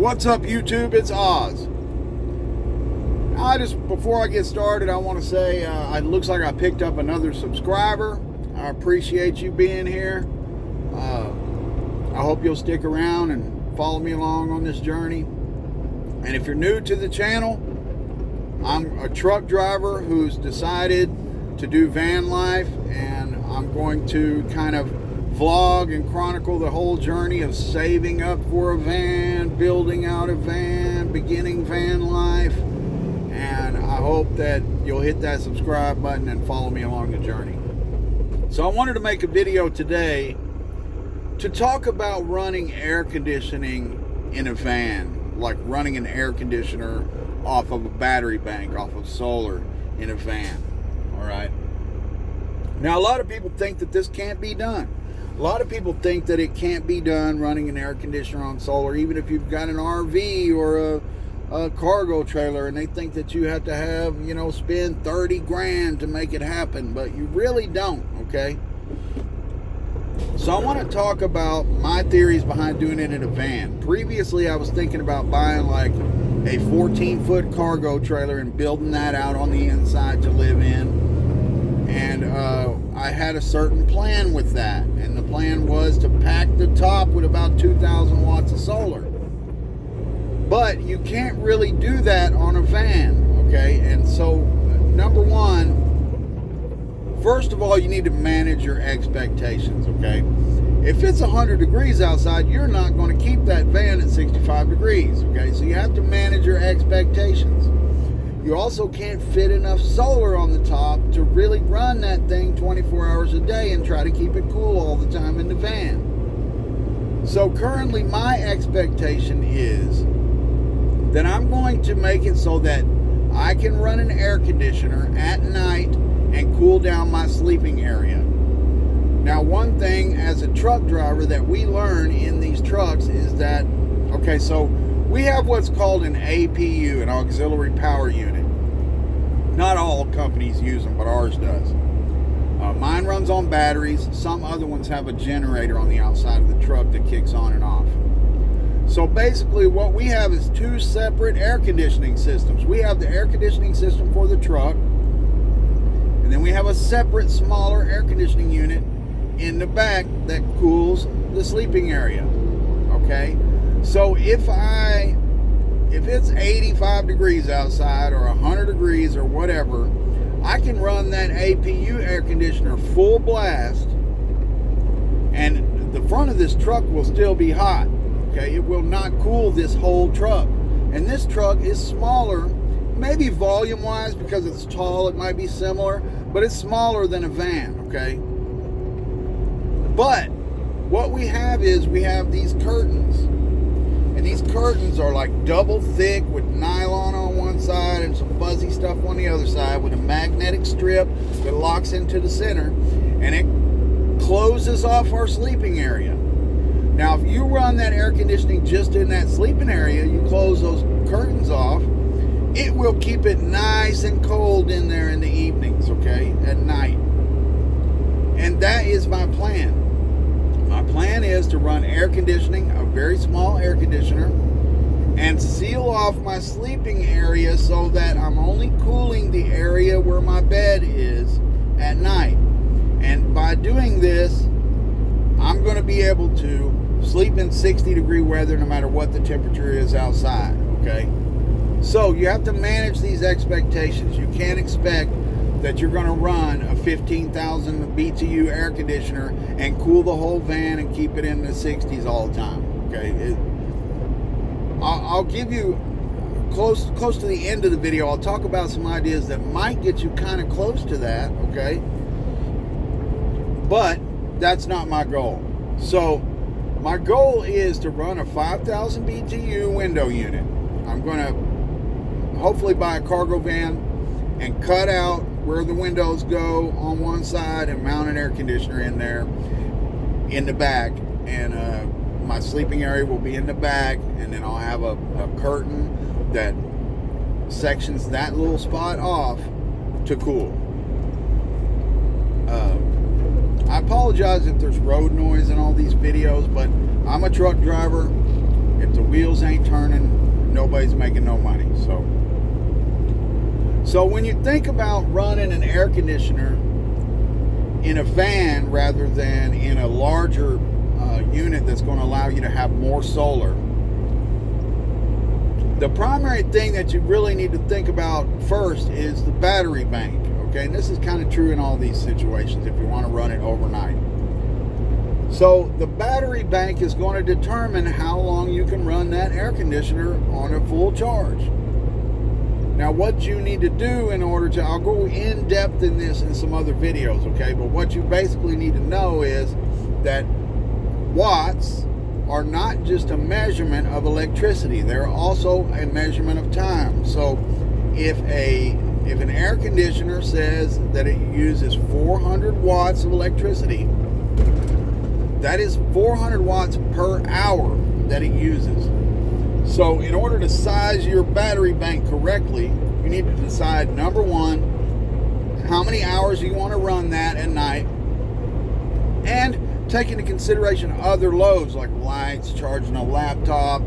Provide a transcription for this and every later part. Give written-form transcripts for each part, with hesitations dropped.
What's up, YouTube? It's Oz. Before I get started, I want to say it looks like I picked up another subscriber. I appreciate you being here. I hope you'll stick around and follow me along on this journey. And if you're new to the channel, I'm a truck driver who's decided to do van life, and I'm going to kind of vlog and chronicle the whole journey of saving up for a van, building out a van, beginning van life. And I hope that you'll hit that subscribe button and follow me along the journey. So I wanted to make a video today to talk about running air conditioning in a van, like running an air conditioner off of a battery bank, off of solar in a van. All right. Now, a lot of people think that this can't be done. A lot of people think that it can't be done running an air conditioner on solar, even if you've got an RV or a cargo trailer, and they think that you have to have, spend 30 grand to make it happen, but you really don't, okay? So I want to talk about my theories behind doing it in a van. Previously, I was thinking about buying like a 14-foot cargo trailer and building that out on the inside to live in. And I had a certain plan with that. And the plan was to pack the top with about 2,000 watts of solar. But you can't really do that on a van, okay? And so, number one, first of all, you need to manage your expectations, okay? If it's 100 degrees outside, you're not going to keep that van at 65 degrees, okay? So you have to manage your expectations. You also can't fit enough solar on the top to really run that thing 24 hours a day and try to keep it cool all the time in the van. So currently my expectation is that I'm going to make it so that I can run an air conditioner at night and cool down my sleeping area. Now, one thing as a truck driver that we learn in these trucks is that, okay, so we have what's called an APU, an auxiliary power unit. Not all companies use them, but ours does. Mine runs on batteries. Some other ones have a generator on the outside of the truck that kicks on and off. So basically what we have is two separate air conditioning systems. We have the air conditioning system for the truck, and then we have a separate smaller air conditioning unit in the back that cools the sleeping area. Okay? So if it's 85 degrees outside or 100 degrees or whatever, I can run that APU air conditioner full blast, and the front of this truck will still be hot. Okay, it will not cool this whole truck. And this truck is smaller, maybe volume-wise, because it's tall, it might be similar, but it's smaller than a van, okay? But what we have is we have these curtains. And these curtains are like double thick with nylon on one side and some fuzzy stuff on the other side with a magnetic strip that locks into the center, and it closes off our sleeping area. Now, if you run that air conditioning just in that sleeping area, you close those curtains off, it will keep it nice and cold in there in the evenings, okay, at night. And that is my plan. My plan is to run air conditioning, a very small air conditioner, and seal off my sleeping area so that I'm only cooling the area where my bed is at night. And by doing this, I'm going to be able to sleep in 60-degree weather no matter what the temperature is outside, okay? So you have to manage these expectations. You can't expect that you're going to run a 15,000 BTU air conditioner and cool the whole van and keep it in the 60s all the time, okay? I'll give you close to the end of the video, I'll talk about some ideas that might get you kind of close to that, okay? But that's not my goal. So my goal is to run a 5,000 BTU window unit. I'm going to hopefully buy a cargo van and cut out where the windows go on one side and mount an air conditioner in there in the back. And my sleeping area will be in the back, and then I'll have a curtain that sections that little spot off to cool. I apologize if there's road noise in all these videos, but I'm a truck driver. It's a wheels ain't turning, nobody's making no money. So when you think about running an air conditioner in a van rather than in a larger unit that's going to allow you to have more solar, the primary thing that you really need to think about first is the battery bank. Okay, and this is kind of true in all these situations if you want to run it overnight. So the battery bank is going to determine how long you can run that air conditioner on a full charge. Now what you need to do in order to, I'll go in depth in this in some other videos, okay, but what you basically need to know is that watts are not just a measurement of electricity, they're also a measurement of time. So if an air conditioner says that it uses 400 watts of electricity, that is 400 watts per hour that it uses. So in order to size your battery bank correctly, you need to decide, number one, how many hours you want to run that at night, and take into consideration other loads like lights, charging a laptop,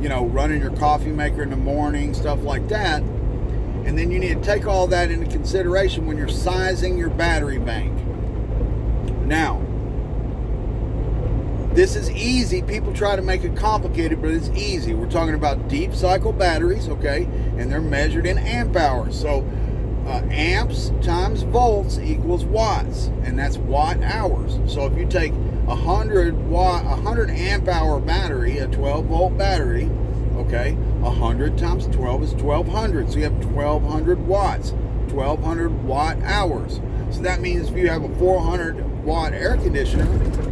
running your coffee maker in the morning, stuff like that. And then you need to take all that into consideration when you're sizing your battery bank. Now, this is easy. People try to make it complicated, but it's easy. We're talking about deep cycle batteries, okay? And they're measured in amp hours. So amps times volts equals watts, and that's watt hours. So if you take 100 amp hour battery, a 12 volt battery, okay, 100 times 12 is 1200. So you have 1200 watts, 1200 watt hours. So that means if you have a 400 watt air conditioner,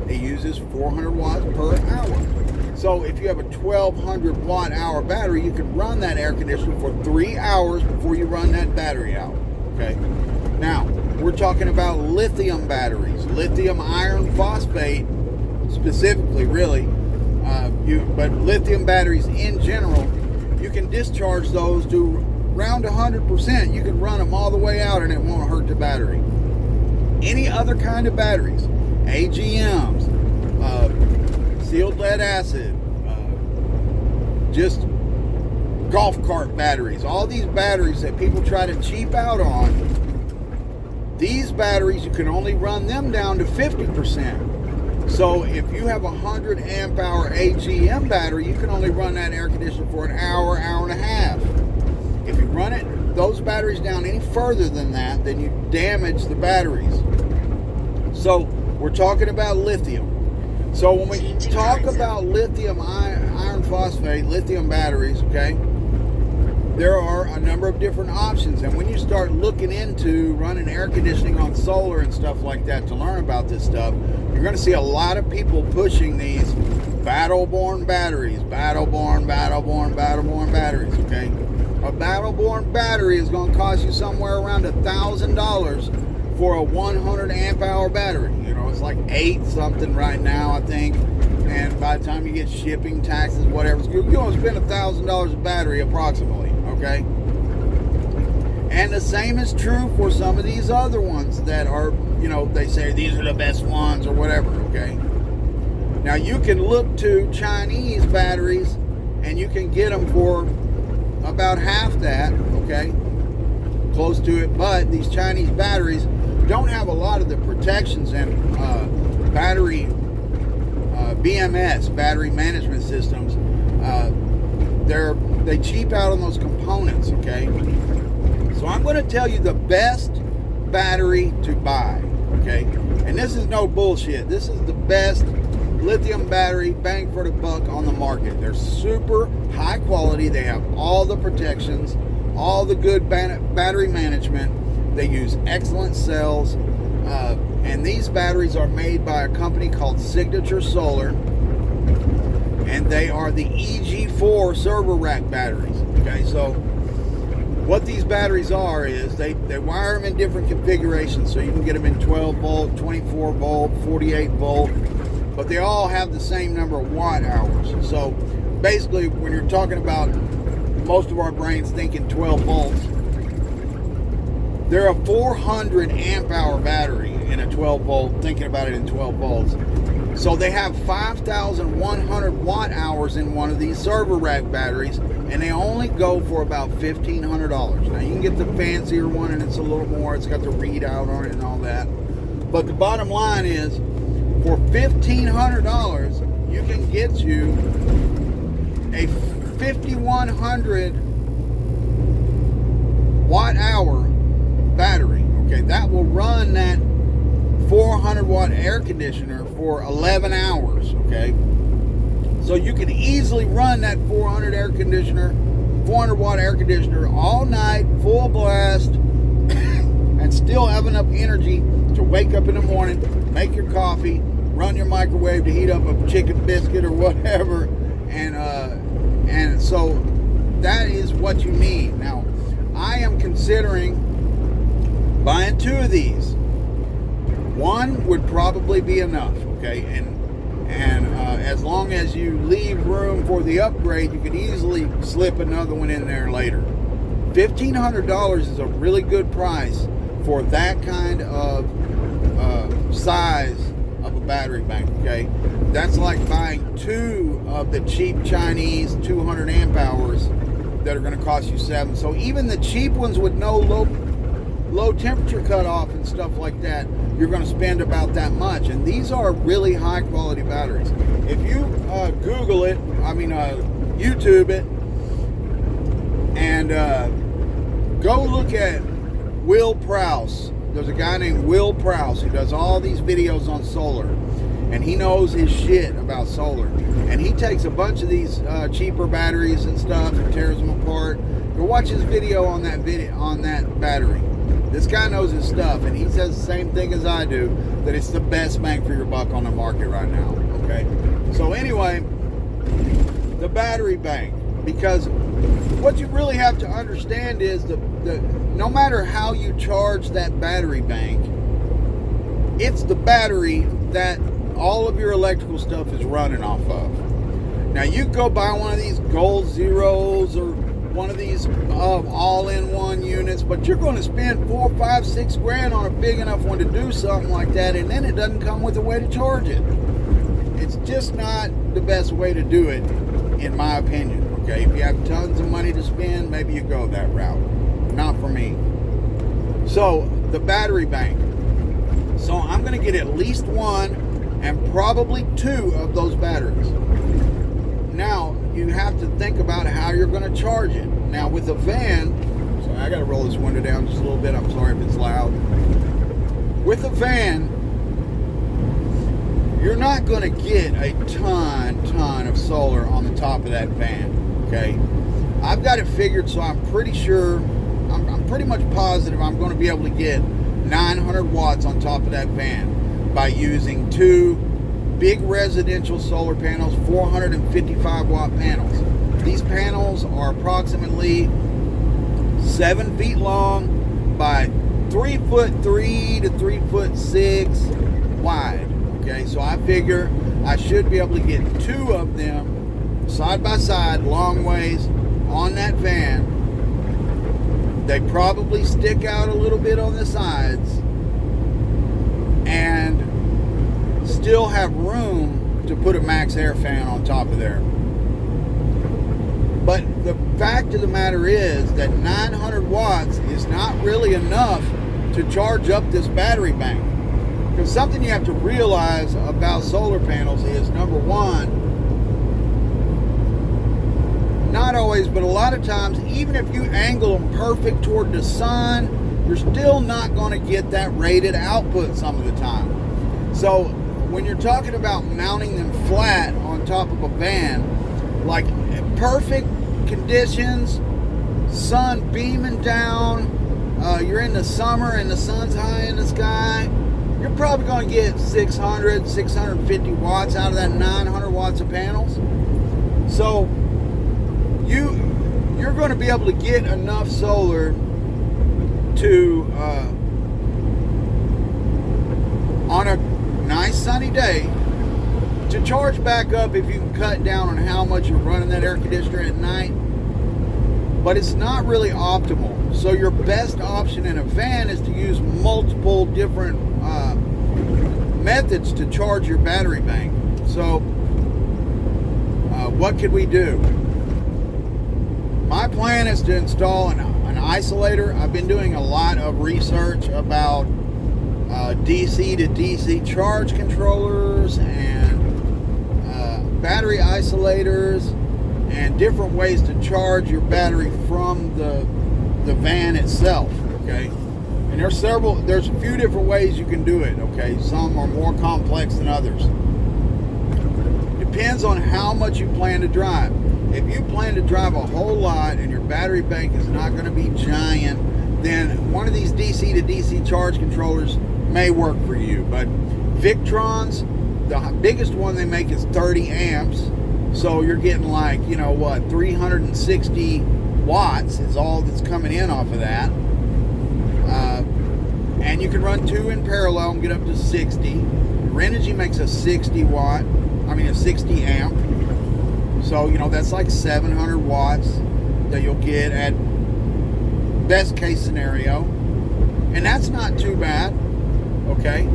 it uses 400 watts per hour. So if you have a 1200 watt hour battery, you can run that air conditioner for 3 hours before you run that battery out. Okay. Now, we're talking about lithium batteries, lithium iron phosphate specifically, really. But lithium batteries in general, you can discharge those to around 100%. You can run them all the way out and it won't hurt the battery. Any other kind of batteries, AGMs, sealed lead acid, just golf cart batteries, all these batteries that people try to cheap out on, these batteries, you can only run them down to 50%. So if you have a 100 amp hour AGM battery, you can only run that air conditioner for an hour, hour and a half. If you run those batteries down any further than that, then you damage the batteries. So we're talking about lithium. So when we talk about lithium iron phosphate, lithium batteries, okay, there are a number of different options. And when you start looking into running air conditioning on solar and stuff like that to learn about this stuff, you're going to see a lot of people pushing these battle-born batteries, battle-born batteries, okay? A battle-born battery is going to cost you somewhere around $1,000 for a 100 amp hour battery. It's like 8 something right now, I think. And by the time you get shipping, taxes, whatever, you're going to spend $1,000 a battery approximately, okay? And the same is true for some of these other ones that are, they say these are the best ones or whatever, okay? Now you can look to Chinese batteries and you can get them for about half that, okay? Close to it, but these Chinese batteries don't have a lot of the protections and battery BMS, battery management systems. They cheap out on those components, okay? So I'm going to tell you the best battery to buy, okay? And this is no bullshit. This is the best lithium battery bang for the buck on the market. They're super high quality. They have all the protections, all the good battery management. They use excellent cells. And these batteries are made by a company called Signature Solar. And they are the EG4 server rack batteries. Okay, so what these batteries are is they wire them in different configurations. So you can get them in 12 volt, 24 volt, 48 volt. But they all have the same number of watt hours. So basically, when you're talking about most of our brains thinking 12 volts, they're a 400 amp hour battery in a 12 volt, thinking about it in 12 volts. So they have 5,100 watt hours in one of these server rack batteries, and they only go for about $1,500. Now you can get the fancier one and it's a little more, it's got the readout on it and all that. But the bottom line is, for $1,500, you can get you a 5,100 watt hour battery. Okay, that will run that 400 watt air conditioner for 11 hours. Okay, so you can easily run that 400 watt air conditioner all night, full blast, and still have enough energy to wake up in the morning, make your coffee, run your microwave to heat up a chicken biscuit or whatever, and so that is what you need. Now, I am considering buying 2 of these. One would probably be enough, okay, and as long as you leave room for the upgrade, you could easily slip another one in there later. $1,500 is a really good price for that kind of size of a battery bank. Okay, that's like buying 2 of the cheap Chinese 200 amp hours that are going to cost you $7. So even the cheap ones with no low temperature cutoff and stuff like that, you're going to spend about that much. And these are really high quality batteries. If you Google it, YouTube it, and go look at Will Prowse. There's a guy named Will Prowse who does all these videos on solar, and he knows his shit about solar. And he takes a bunch of these cheaper batteries and stuff and tears them apart. Go watch his video on that battery. This guy knows his stuff, and he says the same thing as I do, that it's the best bang for your buck on the market right now. Okay, so anyway, the battery bank, because what you really have to understand is no matter how you charge that battery bank, it's the battery that all of your electrical stuff is running off of. Now you go buy one of these Gold Zeros or one of these all-in-one units, but you're going to spend $4, $5, $6 grand on a big enough one to do something like that, and then it doesn't come with a way to charge it. It's just not the best way to do it, in my opinion. Okay, if you have tons of money to spend, maybe you go that route. Not for me. So the battery bank. So I'm going to get at least 1 and probably 2 of those batteries. Now you have to think about how you're going to charge it. Now with a van, sorry, I got to roll this window down just a little bit. I'm sorry if it's loud. With a van, you're not going to get a ton of solar on the top of that van. Okay, I've got it figured, so I'm pretty sure, I'm pretty much positive I'm going to be able to get 900 watts on top of that van by using 2 big residential solar panels, 455 watt panels. These panels are approximately 7 feet long by 3'3" to 3'6" wide. Okay, so I figure I should be able to get 2 of them side by side, long ways on that van. They probably stick out a little bit on the sides and still have room to put a max air fan on top of there. But the fact of the matter is that 900 watts is not really enough to charge up this battery bank. Because something you have to realize about solar panels is, number one, not always, but a lot of times, even if you angle them perfect toward the sun, you're still not going to get that rated output some of the time. So when you're talking about mounting them flat on top of a van, like perfect conditions, sun beaming down, you're in the summer and the sun's high in the sky, you're probably going to get 600, 650 watts out of that 900 watts of panels. So you're going to be able to get enough solar to, on a nice sunny day, to charge back up if you can cut down on how much you're running that air conditioner at night. But it's not really optimal. So your best option in a van is to use multiple different methods to charge your battery bank. So what could we do? My plan is to install an isolator. I've been doing a lot of research about DC to DC charge controllers and battery isolators and different ways to charge your battery from the van itself. Okay, and there's a few different ways you can do it. Okay, some are more complex than others. Depends on how much you plan to drive. If you plan to drive a whole lot and your battery bank is not going to be giant, then one of these DC to DC charge controllers may work for you. But Victrons, the biggest one they make is 30 amps. So you're getting like, 360 watts is all that's coming in off of that. And you can run two in parallel and get up to 60. Renogy makes a 60 amp. So, that's like 700 watts that you'll get at best case scenario. And that's not too bad, okay?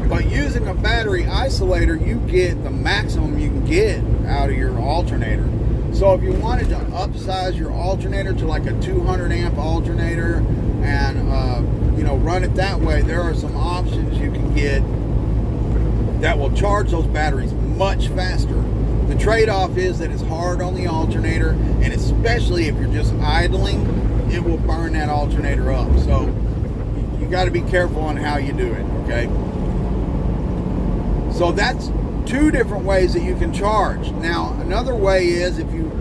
But using a battery isolator, you get the maximum you can get out of your alternator. So if you wanted to upsize your alternator to like a 200 amp alternator and, run it that way, there are some options you can get that will charge those batteries much faster. The trade-off is that it's hard on the alternator, and especially if you're just idling, it will burn that alternator up. So you got to be careful on how you do it, okay? So that's two different ways that you can charge. Now, another way is if you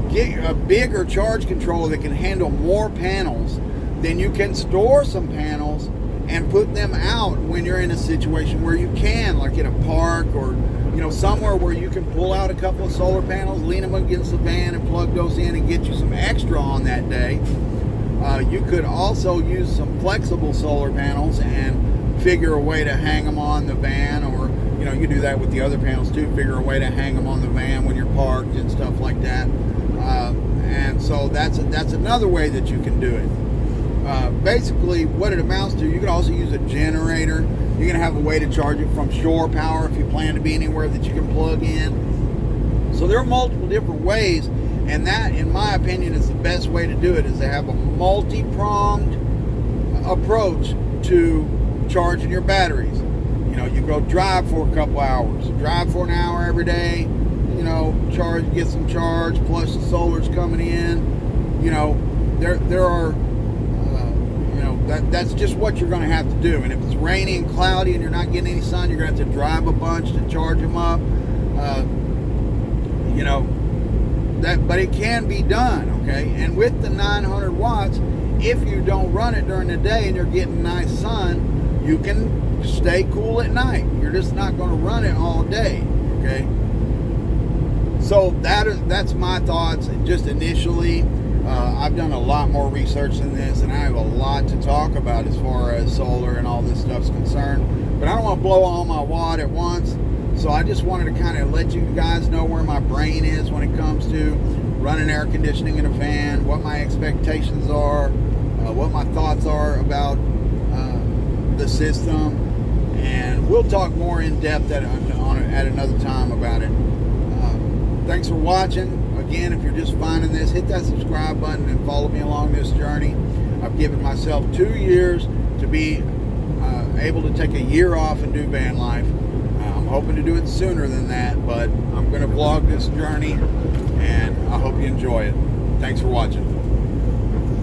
get a bigger charge controller that can handle more panels, then you can store some panels and put them out when you're in a situation where you can, like in a park or somewhere where you can pull out a couple of solar panels, lean them against the van and plug those in and get you some extra on that day. You could also use some flexible solar panels and figure a way to hang them on the van, or you do that with the other panels too, figure a way to hang them on the van when you're parked and stuff like that. And so that's another way that you can do it. Basically what it amounts to, you could also use a generator. You're going to have a way to charge it from shore power if you plan to be anywhere that you can plug in. So there are multiple different ways, and that, in my opinion, is the best way to do it, is to have a multi-pronged approach to charging your batteries. You go drive for a couple hours, drive for an hour every day, charge, get some charge, plus the solar's coming in. There are that's just what you're going to have to do. And if it's rainy and cloudy and you're not getting any sun, you're going to have to drive a bunch to charge them up. But it can be done, okay? And with the 900 watts, if you don't run it during the day and you're getting nice sun, you can stay cool at night. You're just not going to run it all day, okay? So that's my thoughts just initially. I've done a lot more research than this, and I have a lot to talk about as far as solar and all this stuff's concerned. But I don't want to blow all my wad at once, so I just wanted to kind of let you guys know where my brain is when it comes to running air conditioning in a van, what my expectations are, what my thoughts are about the system, and we'll talk more in depth at another time about it. Thanks for watching. Again, if you're just finding this, hit that subscribe button and follow me along this journey. I've given myself 2 years to be able to take a year off and do van life. I'm hoping to do it sooner than that, but I'm going to vlog this journey, and I hope you enjoy it. Thanks for watching.